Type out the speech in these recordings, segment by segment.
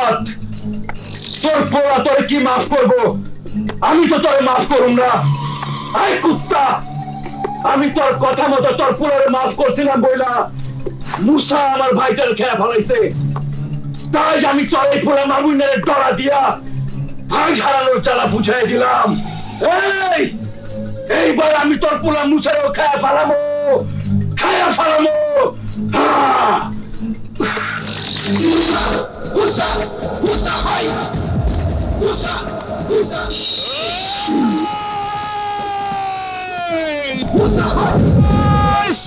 রহমত, তোর পোলা তোর কি মাফ করবো? আমি তো তোরে মাফ করুম না। আই কুত্তা, আমি তোর কথা মতো তোর পোলারে মাফ করছিলাম বইলা মুসা আমার ভাইটার খেয়া ফেলাইছে। তাই আমি তোর এই পোলা মামুনের ডরা দিয়া ভাই হারানোর জ্বালা বুঝাই দিলাম। এইবার আমি তোর পোলা মুসারও খেয়া ফেলামো, খেয়া ফেলামো।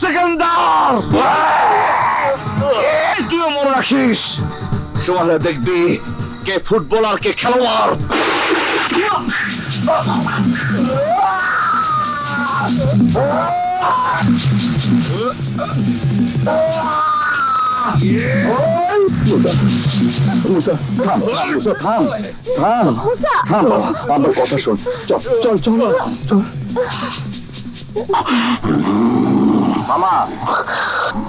সেকেন্দার তুইও মনে রাখিস, সময় দেখবি কে ফুটবলার কে খেলোয়াড়। আমার কথা শোন, চল চল চল চল। মামা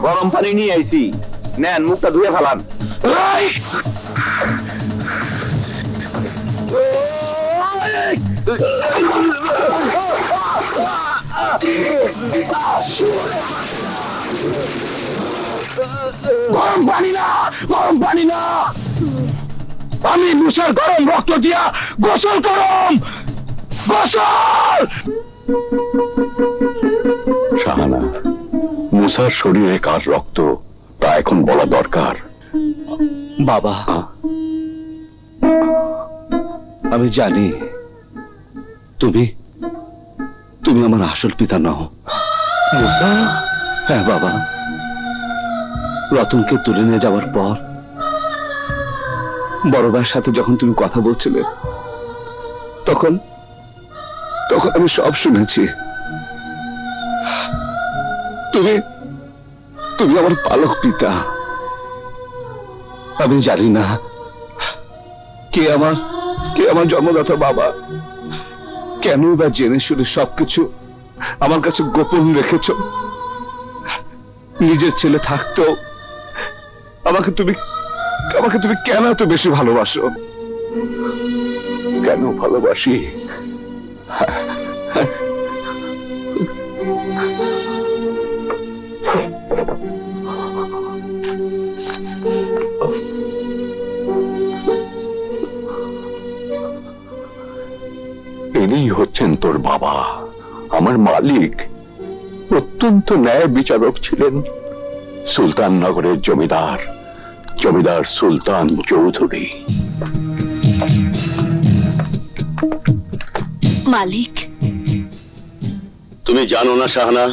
গরম পানি নিয়ে আইছি, নেন মুখটা ধুয়ে ফেলান। গরম পানি না, গরম পানি না, আমি মুসার গরম রক্ত দিয়া গোসল করম, গোসল। শাহানা, মুসার শরীরে কার রক্ত তা এখন বলা দরকার। বাবা, আমি জানি তুমি তুমি আমার আসল পিতা নও। হ্যাঁ বাবা, রতনকে তুলে নিয়ে যাওয়ার পর বড় ভাইয়ের সাথে যখন তুমি কথা বলছিলে তখন তখন আমি সব শুনেছি। তুমি তুমি আমার পালক পিতা। আমি জানি না কে আমার জন্মদাতা বাবা। কেন বা জেনে শুনে সবকিছু আমার কাছে গোপন রেখেছ? নিজের ছেলে থাকতো আমাকে তুমি কেন এত বেশি ভালোবাসো? কেন ভালোবাসি? ইনি হচ্ছেন তোর বাবা, আমার মালিক। অত্যন্ত ন্যায় বিচারক ছিলেন, সুলতান নগরের জমিদার সুলতান চৌধুরী। মালিক, তুমি জানো না শাহানা,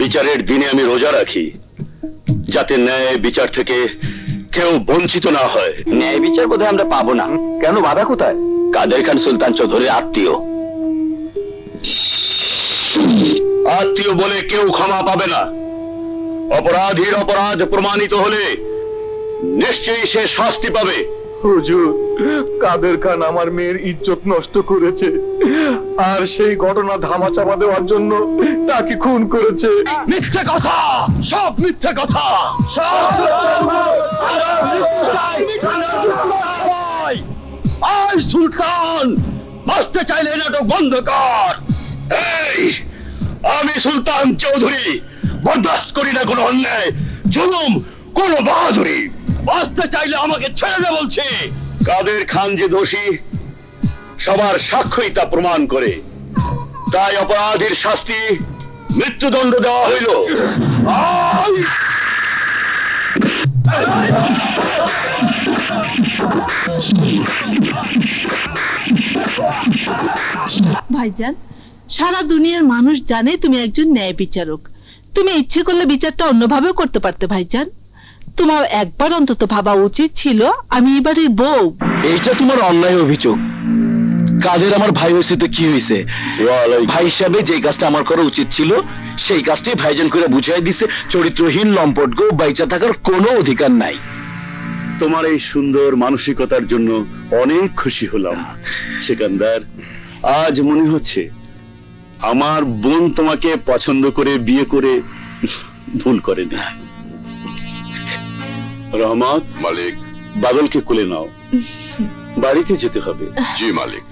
বিচারের দিনে আমি রোজা রাখি যাতে ন্যায় বিচার থেকে কেউ বঞ্চিত না হয়। ন্যায় বিচার বোধহয় আমরা পাবো না। কেন, বাধা কোথায়? কাদের খান সুলতান চৌধুরীর আত্মীয় বলে কেউ ক্ষমা পাবে না। অপরাধীর অপরাধ প্রমাণিত হলে নিশ্চয়ই সে শাস্তি পাবে। হুজুর, কাদের খান আমার মেয়ের ইজ্জত নষ্ট করেছে, আর সেই ঘটনা ধামাচাপা দেওয়ার জন্য তাকে খুন করেছে। মিথ্যে কথা, সব মিথ্যে কথা। সুলতান, বাঁচতে চাইলে নাটক বন্ধ কর। এই আমি সুলতান চৌধুরী বরদাস্ত করি না কোনো অন্যায়, জুলুম, কোন বাহাদুরি। বাঁচতে চাইলে আমাকে ছেড়ে দে বলছি। কাদের খান যে দোষী সবার সাক্ষ্যই তা প্রমাণ করে, তাই অপরাধীর শাস্তি মৃত্যুদণ্ড দেওয়া হইল। ভাইজান, সারা দুনিয়ার মানুষ জানে তুমি একজন ন্যায় বিচারক। তুমি ইচ্ছে করলে বিচারটা অন্যভাবেও করতে পারতে ভাইজান। তোমার একবার অন্তত ভাবা উচিত ছিল আমি এবারের বউ। এইটা তোমার অন্যায় অভিযোগ। কাদের আমার ভাই হয়েছে তো কি হয়েছে? ভাই হিসাবে যে কাজটা আমার করা উচিত ছিল সেই কাজটাই ভাইজান করে বুঝাই দিছে। চরিত্রহীন লম্পট গো বাইচা থাকার কোনো অধিকার নাই। তোমার এই সুন্দর মানসিকতার জন্য অনেক খুশি হলাম সেকান্দার। আজ মনে হচ্ছে আমার বোন তোমাকে পছন্দ করে বিয়ে করে ভুল করেনি। রহমত, মালিক, বাদলকে কোলে নাও, বাড়িতে যেতে হবে। জি মালিক।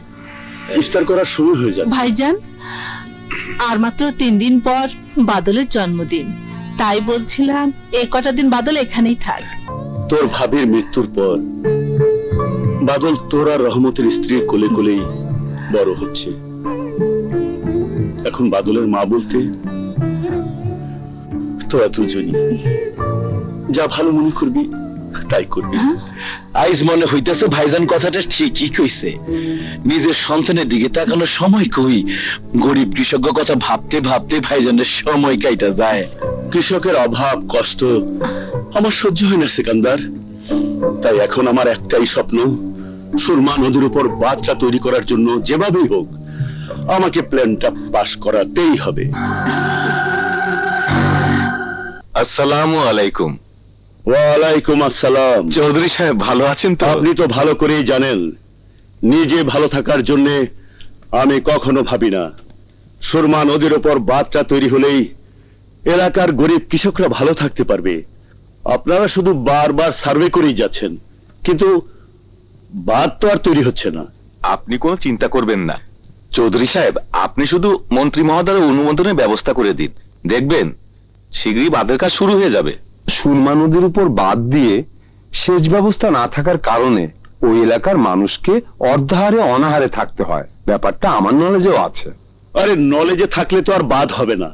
ইফতার করার সময় হয়ে যাচ্ছে। ভাইজান, আর মাত্র 3 দিন পর বাদলের জন্মদিন, তাই বলছিলাম এই কটা দিন বাদল এখানেই থাক। তোর ভাবির মৃত্যুর পর বাদল তোর আর রহমতের স্ত্রীর কোলে কোলেই বড় হচ্ছে। এখন বাদলের মা বলতে তোরা দুজনই। যা ভালো মনে করবি তাই করবি। আইজ মনে হইতেছে ভাইজান কথাটা ঠিকই কইছে। নিজের সন্তানের দিকে তাকানোর সময় কই, গরিব কৃষক কথা ভাবতে ভাবতে ভাইজানের সময় কাইটা যায়। কৃষকের অভাব কষ্ট আমার সহ্য হয় না সিকান্দার। তাই এখন আমার একটাই স্বপ্ন, সুরমা নদীর উপর বাঁধটা তৈরি করার জন্য যেভাবেই হোক আমাকে প্ল্যানটা পাস করাতেই হবে। আসসালামু আলাইকুম। ওয়ালাইকুম আসসালাম। চৌধুরী সাহেব ভালো আছেন তো? আপনি তো ভালো করেই জানেন, নিজে ভালো থাকার জন্য আমি কখনো ভাবি না। সুরমা নদীর উপর বাঁধটা তৈরি হলেই এলাকার গরিব কৃষকরা ভালো থাকতে পারবে। আপনারা শুধু বারবার সার্ভে করেই যাচ্ছেন, কিন্তু বাঁধ তো আর তৈরি হচ্ছে না। আপনি কোনো চিন্তা করবেন না চৌধুরী সাহেব, আপনি শুধু মন্ত্রী মহোদয়ের অনুমোদনের ব্যবস্থা করে দিন, দেখবেন শীঘ্রই বাঁধের কাজ শুরু হয়ে যাবে। সুরমা নদীর উপর বাঁধ দিয়ে সেচ ব্যবস্থা না থাকার কারণে ওই এলাকার মানুষকে অর্ধাহারে অনাহারে থাকতে হয়। ব্যাপারটা আমার নলেজেও আছে। আরে নলেজে থাকলে তো আর বাঁধ হবে না।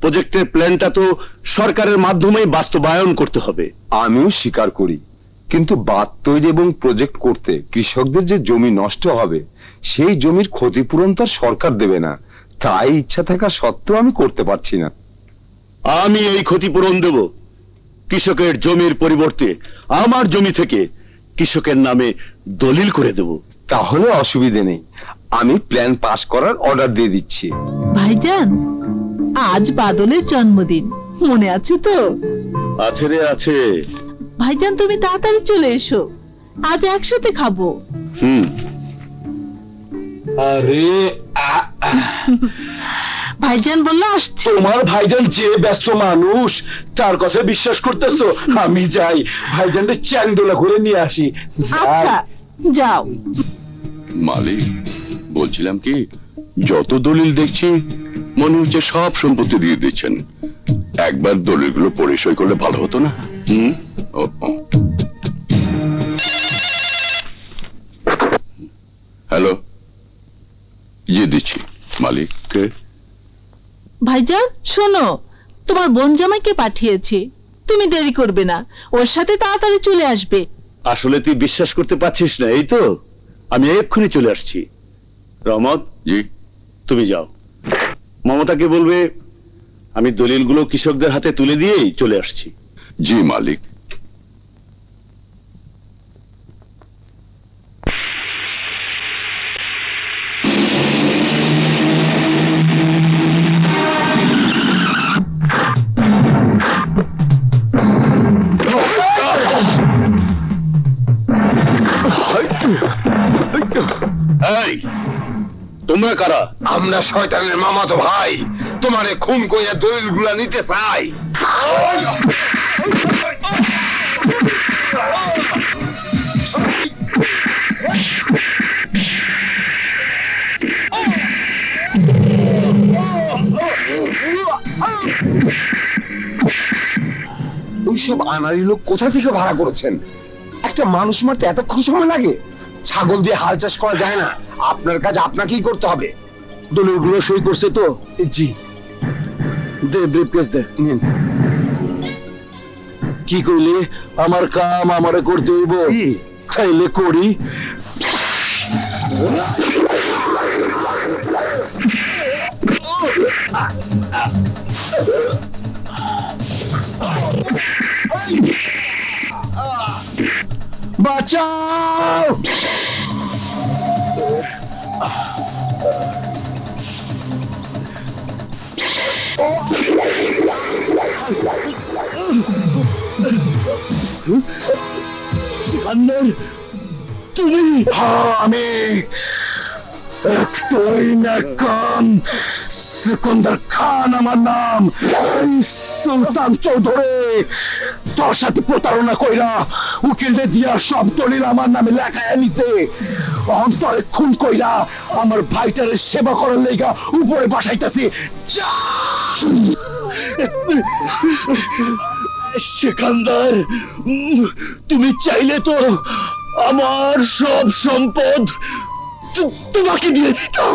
প্রজেক্টের প্ল্যানটা তো সরকারের মাধ্যমেই বাস্তবায়ন করতে হবে। আমিও স্বীকার করি, কিন্তু বাঁধ তৈরি এবং প্রজেক্ট করতে কৃষকদের যে জমি নষ্ট হবে সেই জমির ক্ষতিপূরণ তো সরকার দেবে না। তাই ইচ্ছা থাকা সত্ত্বেও আমি করতে পারছি না। আমি এই ক্ষতিপূরণ দেব। কৃষকের জমির পরিবর্তে আমার জমি থেকে কৃষকের নামে দলিল করে দেব। তাহলে অসুবিধে নেই, আমি প্ল্যান পাস করার অর্ডার দিয়ে দিচ্ছি। ভাইজান, আজ বাদলের জন্মদিন, মনে আছে তো? আছে রে আছে। ভাইজান তুমি তাড়াতাড়ি চলে এসো, আজ একসাথে খাবো। আরে ভাইজান বললো আসছে। তোমার ভাইজান যে ব্যস্ত মানুষ, তার কথা বিশ্বাস করতেছো? আমি যাই ভাইজানকে চ্যাংদোলা করে নিয়ে আসি। আচ্ছা যাও। মালিক, বলছিলাম কি, যত দলিল দেখছি মনে হচ্ছে সব সম্পত্তি দিয়ে দিচ্ছেন। একবার দলিলগুলো পড়ে সই করলে ভালো হতো না? হ্যালো, ইয়ে দিচ্ছি মালিক। ভাইজান শোনো, তোমার বোন জামাইকে পাঠিয়েছি, তুমি দেরি করবে না, ওর সাথে তাড়াতাড়ি চলে আসবে। আসলে তুই বিশ্বাস করতে পারছিস না, এই তো আমি এক্ষুনি চলে আসছি। রহমত, জি। তুমি যাও, মমতাকে বলবে আমি দলিলগুলো কৃষকদের হাতে তুলে দিয়েই চলে আসছি। জি মালিক। এই তোমরা কারা? আমরা শয়তানের মামাতো ভাই, তোমারে খুন কইয়া দলিলগুলা নিতে চাই। ওইসব আনারি লোক কোথা থেকে ভাড়া করেছেন? একটা মানুষ মারতে এতক্ষণ সময় লাগে? ছাগল দিয়ে হাল চাষ করা যায় না, আপনার কাজ আপনাকেই করতে হবে। দলিলগুলো সই করছে তো? জি। দে ব্রিফকেস দে। কি কইলে? আমার কাম আমারে করতে হইব, খাইলে করি। বাঁচাও! তুমি? আমি একটাই না কাম, সিকন্দর খান আমার নাম, সুলতান চৌধুরী। তোর সাথে প্রতারণা কইরা উকিলদের দিয়া সব দলিল আমার নামে লেখায় নিতে অন্তরে খুন কইরা আমার ভাইটারের সেবা করার লেগা উপরে বাসাইতেছি। সেখানদার, তুমি চাইলে তো আমার সব সম্পদ তোমাকে দিয়ে দিতাম।